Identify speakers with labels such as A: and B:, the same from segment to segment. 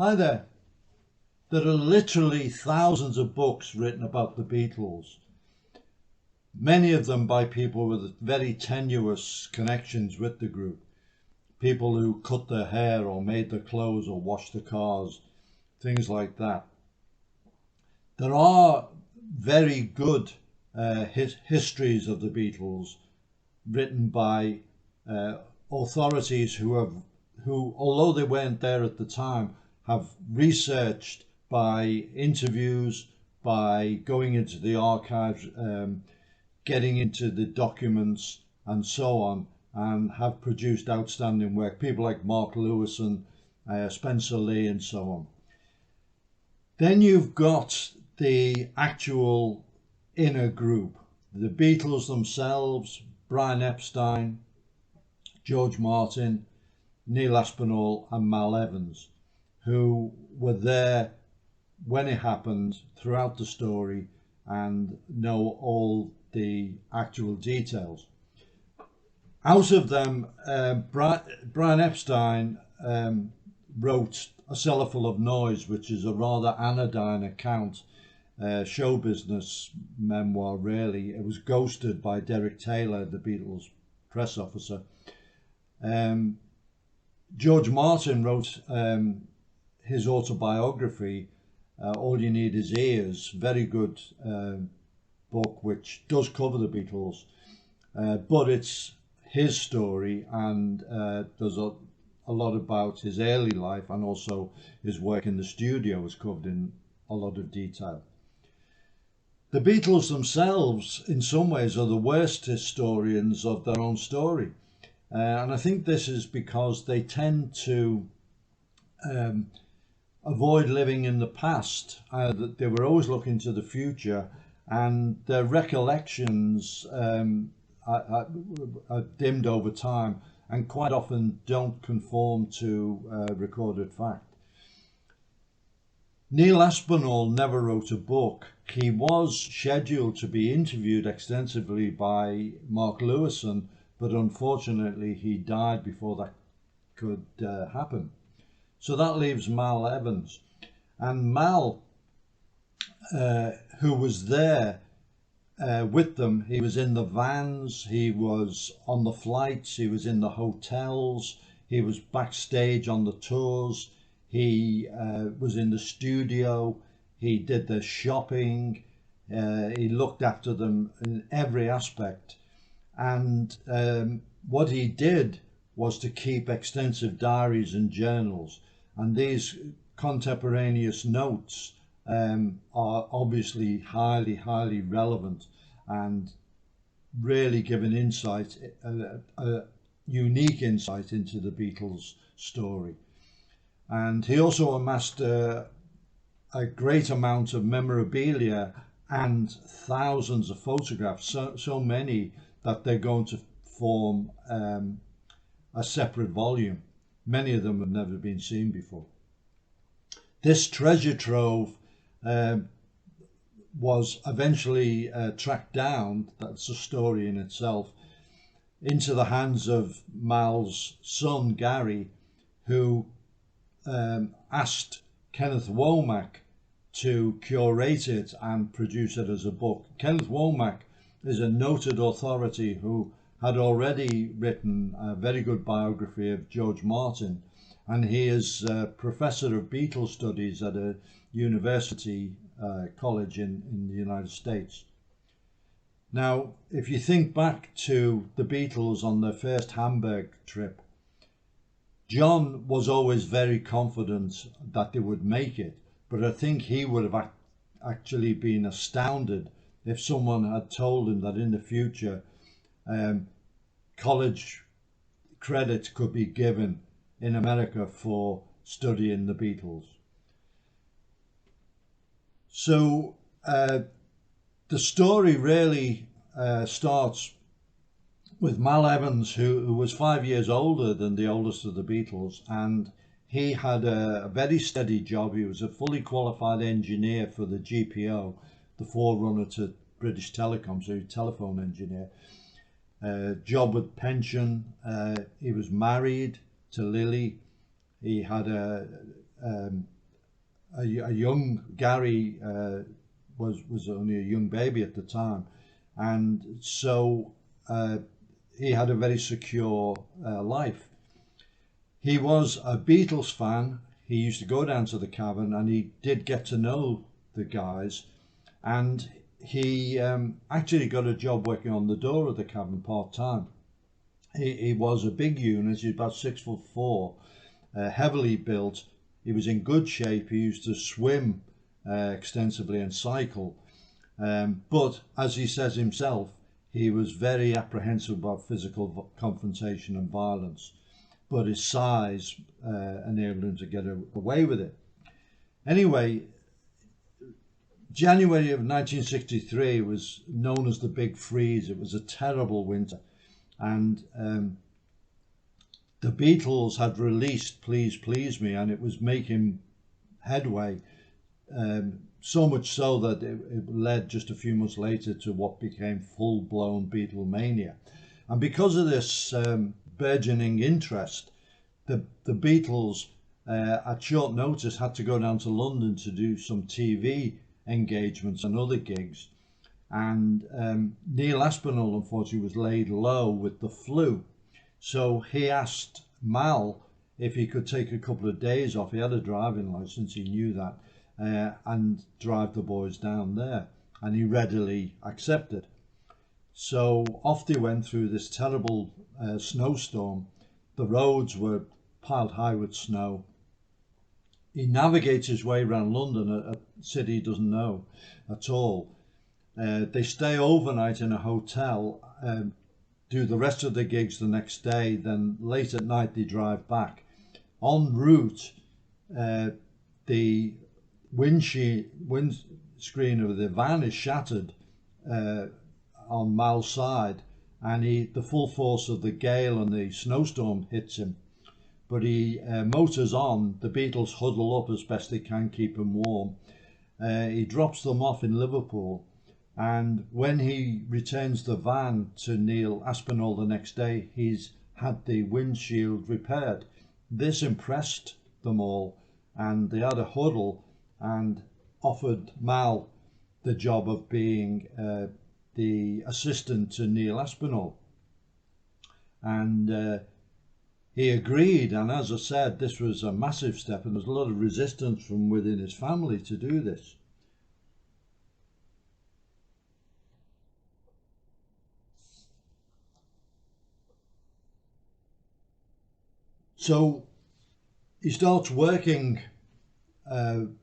A: Hi there. There are literally thousands of books written about the Beatles, many of them by people with very tenuous connections with the group. People who cut their hair or made their clothes or washed their cars, things like that. There are very good histories of the Beatles written by authorities who, although they weren't there at the time, have researched by interviews, by going into the archives, getting into the documents and so on, and have produced outstanding work. People like Mark Lewis and Spencer Lee and so on. Then you've got the actual inner group, the Beatles themselves, Brian Epstein, George Martin, Neil Aspinall and Mal Evans, who were there when it happened throughout the story and know all the actual details. Out of them, Brian Epstein wrote A Cellar Full of Noise, which is a rather anodyne account, show business memoir really. It was ghosted by Derek Taylor, the Beatles press officer. George Martin wrote his autobiography, All You Need Is Ears, very good book which does cover the Beatles, but it's his story, and there's a lot about his early life, and also his work in the studio is covered in a lot of detail. The Beatles themselves in some ways are the worst historians of their own story, and I think this is because they tend to avoid living in the past. That they were always looking to the future, and their recollections are dimmed over time and quite often don't conform to recorded fact. Neil Aspinall never wrote a book. He was scheduled to be interviewed extensively by Mark Lewison, but unfortunately he died before that could happen. So that leaves Mal Evans. And Mal, who was there with them, he was in the vans, he was on the flights, he was in the hotels, he was backstage on the tours, he was in the studio, he did their shopping, he looked after them in every aspect. And what he did was to keep extensive diaries and journals, and these contemporaneous notes are obviously highly relevant and really give an insight, a unique insight into the Beatles story. And he also amassed a great amount of memorabilia and thousands of photographs, so many that they're going to form a separate volume. Many of them have never been seen before. This treasure trove was eventually tracked down, that's a story in itself, into the hands of Mal's son Gary, who asked Kenneth Womack to curate it and produce it as a book. Kenneth Womack is a noted authority who had already written a very good biography of George Martin, and he is a professor of Beatles studies at a university college in the United States. Now, if you think back to the Beatles on their first Hamburg trip, John was always very confident that they would make it, but I think he would have actually been astounded if someone had told him that in the future college credit could be given in America for studying the Beatles. So the story really starts with Mal Evans, who was 5 years older than the oldest of the Beatles, and he had a very steady job. He was a fully qualified engineer for the GPO, the forerunner to British Telecom, so he was a telephone engineer. Job with pension. He was married to Lily. He had a young Gary was only a young baby at the time, and so he had a very secure life. He was a Beatles fan. He used to go down to the cavern, and he did get to know the guys, and he actually got a job working on the door of the cavern part-time. He was a big unit. He was about 6'4", heavily built. He was in good shape. He used to swim extensively and cycle. But as he says himself, he was very apprehensive about physical confrontation and violence. But his size enabled him to get away with it. Anyway, January of 1963 was known as the Big Freeze. It was a terrible winter. And the Beatles had released Please Please Me, and it was making headway, so much so that it led just a few months later to what became full-blown Beatlemania. And because of this burgeoning interest, the Beatles at short notice had to go down to London to do some TV engagements and other gigs. And Neil Aspinall, unfortunately, was laid low with the flu. So he asked Mal if he could take a couple of days off. He had a driving license, he knew that, and drive the boys down there. And he readily accepted. So off they went through this terrible snowstorm. The roads were piled high with snow. He navigates his way around London, a city he doesn't know at all. They stay overnight in a hotel, do the rest of the gigs the next day, then late at night they drive back. En route, the windscreen of the van is shattered on Mal's side, and the full force of the gale and the snowstorm hits him. But he motors on. The Beatles huddle up as best they can, keep him warm. He drops them off in Liverpool. And when he returns the van to Neil Aspinall the next day, he's had the windshield repaired. This impressed them all, and they had a huddle and offered Mal the job of being the assistant to Neil Aspinall. And he agreed, and as I said, this was a massive step, and there's a lot of resistance from within his family to do this. So he starts working on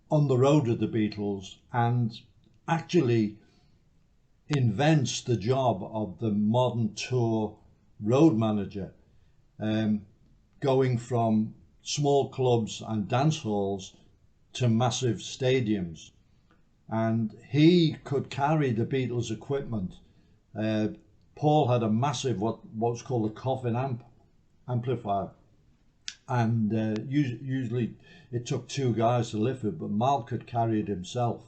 A: the road with the Beatles and actually invents the job of the modern tour road manager, going from small clubs and dance halls to massive stadiums. And he could carry the Beatles equipment. Paul had a massive, what's called a coffin amplifier, and usually it took two guys to lift it, but Mal could carry it himself.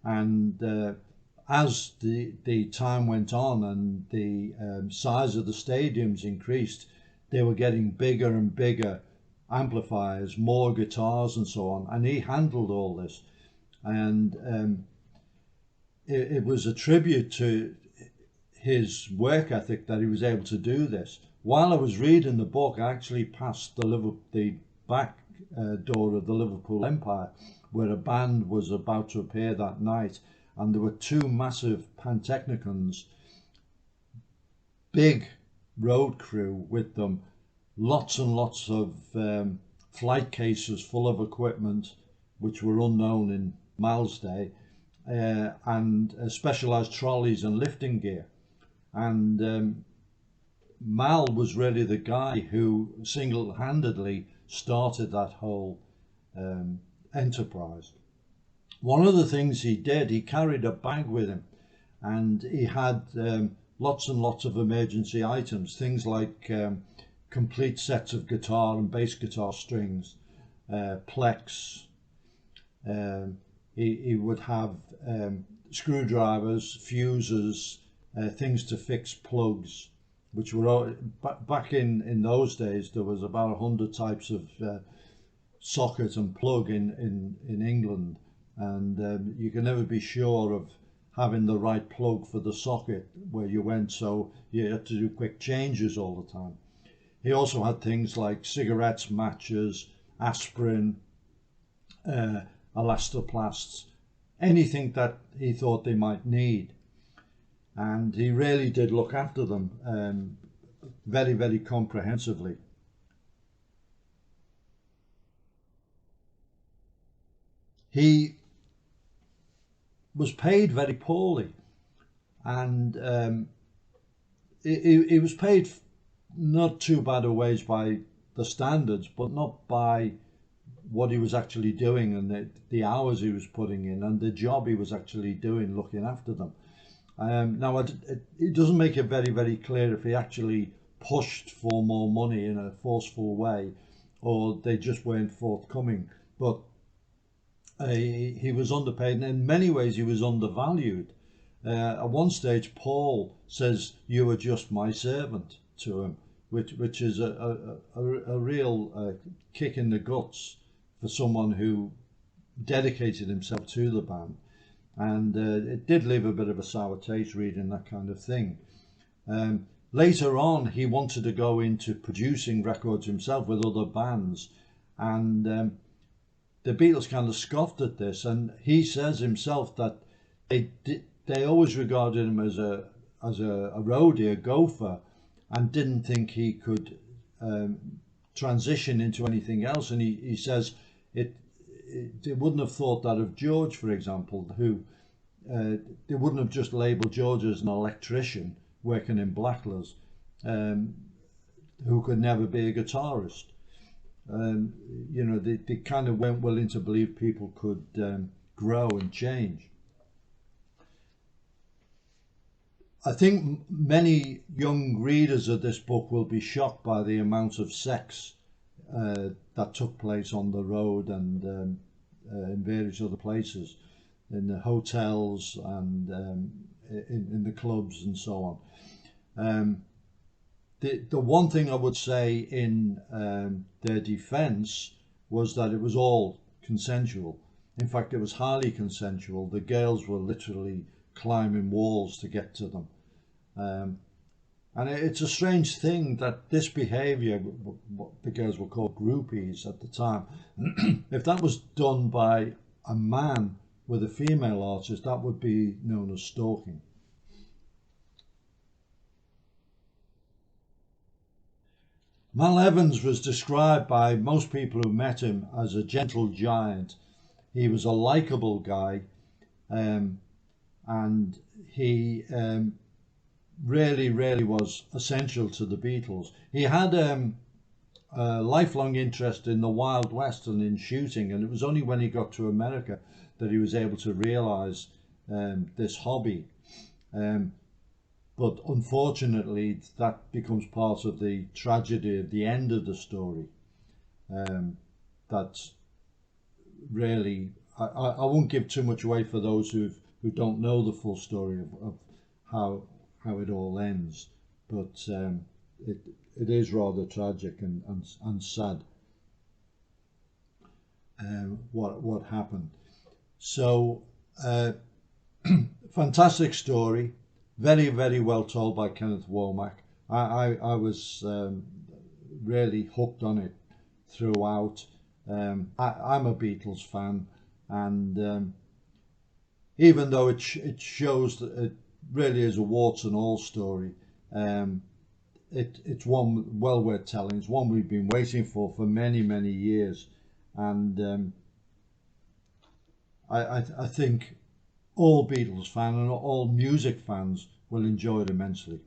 A: And as the time went on and the size of the stadiums increased, they were getting bigger and bigger amplifiers, more guitars and so on, and he handled all this. And it was a tribute to his work ethic that he was able to do this. While I was reading the book, I actually passed the back door of the Liverpool Empire, where a band was about to appear that night, and there were two massive Pantechnicons, big road crew with them, lots and lots of flight cases full of equipment which were unknown in Mal's day, and specialised trolleys and lifting gear. And Mal was really the guy who single-handedly started that whole enterprise. One of the things he did, he carried a bag with him, and he had lots and lots of emergency items, things like complete sets of guitar and bass guitar strings, plex. He would have screwdrivers, fuses, things to fix plugs, which were back in those days. There was about 100 types of socket and plug in England, and you can never be sure of having the right plug for the socket where you went, so you had to do quick changes all the time. He also had things like cigarettes, matches, aspirin, elastoplasts, anything that he thought they might need. And he really did look after them very, very comprehensively. He was paid very poorly, and he was paid not too bad a wage by the standards, but not by what he was actually doing and the hours he was putting in and the job he was actually doing looking after them. Now, it doesn't make it very, very clear if he actually pushed for more money in a forceful way or they just weren't forthcoming. But he was underpaid, and in many ways he was undervalued. At one stage, Paul says, "You are just my servant," to him, which is a real kick in the guts for someone who dedicated himself to the band. And it did leave a bit of a sour taste reading that kind of thing. Later on, he wanted to go into producing records himself with other bands, and the Beatles kind of scoffed at this, and he says himself that they always regarded him as a roadie, a gopher, and didn't think he could transition into anything else. And he says they wouldn't have thought that of George, for example, who they wouldn't have just labelled George as an electrician working in Blacklers, who could never be a guitarist. You know, they kind of weren't willing to believe people could grow and change. I think many young readers of this book will be shocked by the amount of sex that took place on the road and in various other places, in the hotels and in the clubs and so on. The one thing I would say in their defence was that it was all consensual. In fact, it was highly consensual. The girls were literally climbing walls to get to them. And it's a strange thing that this behaviour, what the girls were called groupies at the time, if that was done by a man with a female artist, that would be known as stalking. Mal Evans was described by most people who met him as a gentle giant. He was a likeable guy, and he really was essential to the Beatles. He had a lifelong interest in the Wild West and in shooting, and it was only when he got to America that he was able to realise this hobby. But unfortunately, that becomes part of the tragedy of the end of the story. That really, I won't give too much away for those who don't know the full story of how it all ends, but it is rather tragic and sad what happened. So fantastic story, very well told by Kenneth Womack. I was really hooked on it throughout. I'm a Beatles fan, and even though it shows that it really is a warts and all story, it's one well worth telling. It's one we've been waiting for many years, and I think all Beatles fans and all music fans will enjoy it immensely.